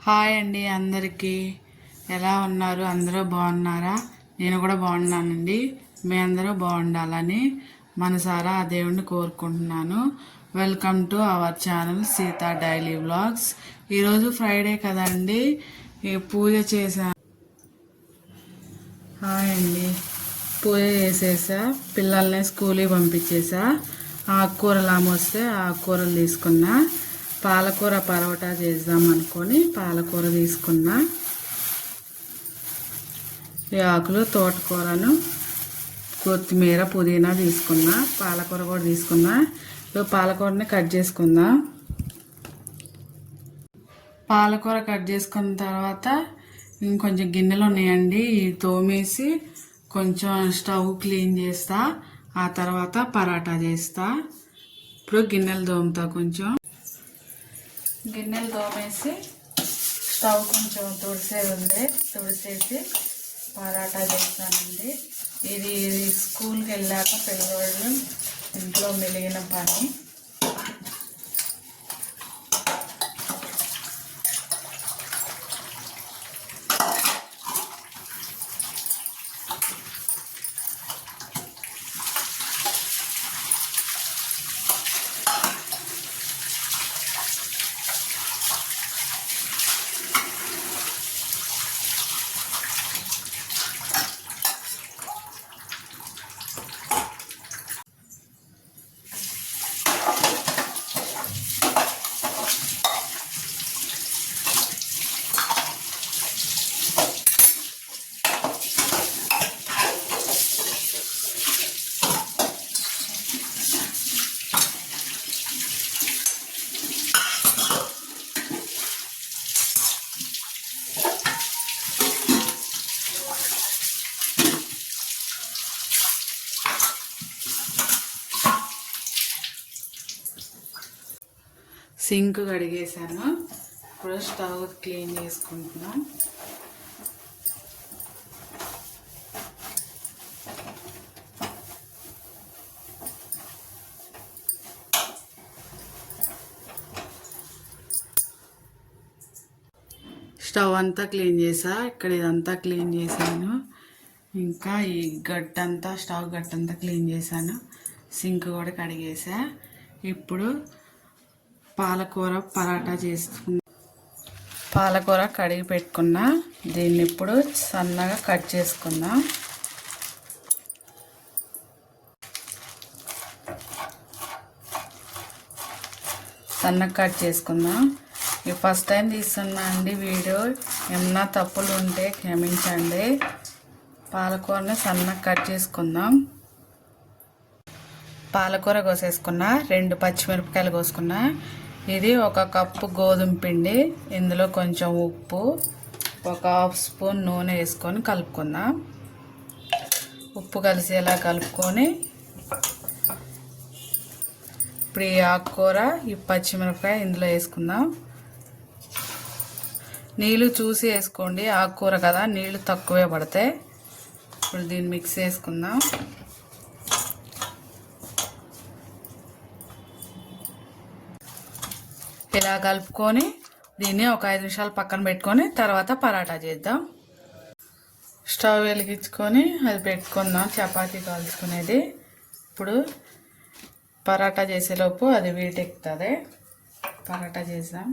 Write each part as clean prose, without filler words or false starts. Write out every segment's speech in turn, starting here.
Hi అండి, అందరికీ ఎలా ఉన్నారు? అందరూ బాగున్నారా? నేను కూడా బాగున్నానండి. మీ అందరూ బాగుండాలని మనసారా ఆ దేవుణ్ణి కోరుకుంటున్నాను. Welcome to our channel Sita daily vlogs. ఈరోజు ఫ్రైడే కదండి, పూజ చేశా. హాయ్ అండి, పూజ చేసేసా, పిల్లల్ని స్కూల్కి పంపించేసా. ఆకుకూరలు ఆమొస్తే ఆకుకూరలు తీసుకున్నా. పాలకూర పరోటా చేద్దాం అనుకొని పాలకూర తీసుకున్నా. ఈ ఆకులు తోటకూరను, కొత్తిమీర, పుదీనా తీసుకున్నా. పాలకూర కూడా తీసుకున్నా. పాలకూరని కట్ చేసుకుందాం. పాలకూర కట్ చేసుకున్న తర్వాత ఇంకొంచెం గిన్నెలు ఉన్నాయండి, తోమేసి కొంచెం స్టవ్ క్లీన్ చేస్తా. ఆ తర్వాత పరాటా చేస్తా. ఇప్పుడు గిన్నెలు తోముతా. కొంచెం గిన్నెలు తోమేసి స్టవ్ కొంచెం తుడిసేది ఉంది, తుడిసేసి పరాటా చేస్తానండి. ఇది స్కూల్కి వెళ్ళాక పిల్లవాళ్ళు ఇంట్లో మిగిలిన పని. సింక్ కడిగేసాను. ఇప్పుడు స్టవ్ క్లీన్ చేసుకుంటున్నాం. స్టవ్ అంతా క్లీన్ చేసా. ఇక్కడ ఇదంతా క్లీన్ చేశాను. ఇంకా ఈ గట్టంతా, స్టవ్ గట్టంతా క్లీన్ చేశాను. సింక్ కూడా కడిగేసా. ఇప్పుడు పాలకూర పరాటా చేసుకున్నా. పాలకూర కడిగి పెట్టుకున్నా. దీన్ని ఇప్పుడు సన్నగా కట్ చేసుకున్నా. సన్నగా కట్ చేసుకుందాం. ఇది ఫస్ట్ టైం తీస్తున్నా అండి వీడియో. ఏమన్నా తప్పులు ఉంటే క్షమించండి. పాలకూరని సన్నగా కట్ చేసుకుందాం. పాలకూర కోసేసుకున్నా. 2 పచ్చిమిరపకాయలు కోసుకున్నా. ఇది 1 కప్పు గోధుమ పిండి. ఇందులో కొంచెం ఉప్పు, 1 హాఫ్ స్పూన్ నూనె వేసుకొని కలుపుకుందాం. ఉప్పు కలిసేలా కలుపుకొని ఇప్పుడు ఈ ఆకుకూర, ఈ పచ్చిమిరపకాయ ఇందులో వేసుకుందాం. నీళ్ళు చూసి వేసుకోండి, ఆకుకూర కదా, నీళ్ళు తక్కువే పడతాయి. ఇప్పుడు దీన్ని మిక్స్ చేసుకుందాం. ఇలా కలుపుకొని దీన్ని ఒక 5 నిమిషాలు పక్కన పెట్టుకొని తర్వాత పరాటా చేద్దాం. స్టవ్ వెలిగించుకొని అది పెట్టుకుందాం, చపాతీ కాల్చుకునేది. ఇప్పుడు పరాటా చేసేలోపు అది వీటెక్కుతుంది. పరాటా చేద్దాం.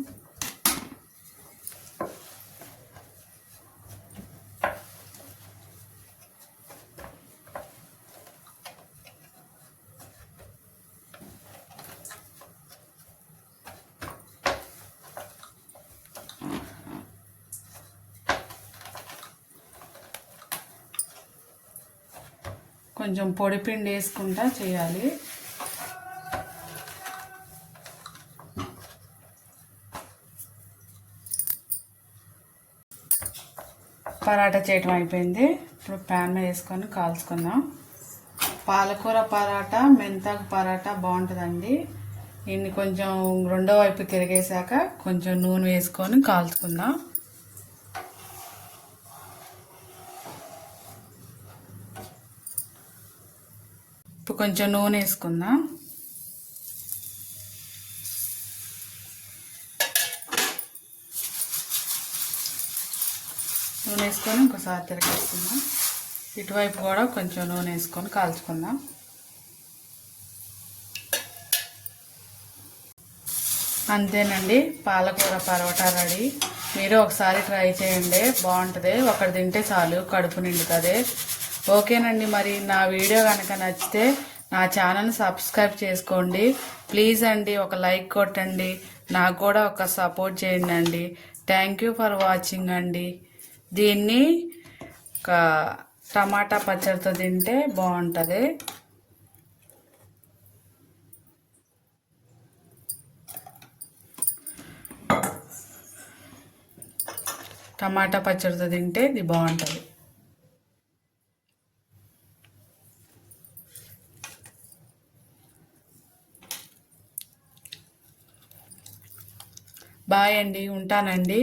కొంచెం పొడి పిండి వేసుకుంటా చేయాలి. పరాటా చేయటం అయిపోయింది. ఇప్పుడు ప్యాన్ మీద వేసుకొని కాల్చుకుందాం. పాలకూర పరాటా, మెంతాకు పరాటా బాగుంటుందండి. దీన్ని కొంచెం రెండో వైపు తిరిగేసాక కొంచెం నూనె వేసుకొని కాల్చుకుందాం. ఇప్పుడు కొంచెం నూనె వేసుకుందాం. నూనె వేసుకొని ఇంకోసారి తిరగేసుకుందాం. ఇటువైపు కూడా కొంచెం నూనె వేసుకొని కాల్చుకుందాం. అంతేనండి, పాలకూర పరోటా రెడీ. మీరు ఒకసారి ట్రై చేయండి, బాగుంటుంది. ఒకటి తింటే చాలు, కడుపు నిండుతుంది. ఓకేనండి, మరి నా వీడియో కనుక నచ్చితే నా ఛానల్ సబ్స్క్రైబ్ చేసుకోండి ప్లీజ్ అండి. ఒక లైక్ కొట్టండి, నాకు కూడా ఒక సపోర్ట్ చేయండి అండి. థ్యాంక్ యూ ఫర్ వాచింగ్ అండి. దీన్ని టమాటా పచ్చడితో తింటే బాగుంటుంది. టమాటా పచ్చడితో తింటే ఇది బాగుంటుంది. బాయ్ అండి, ఉంటానండి.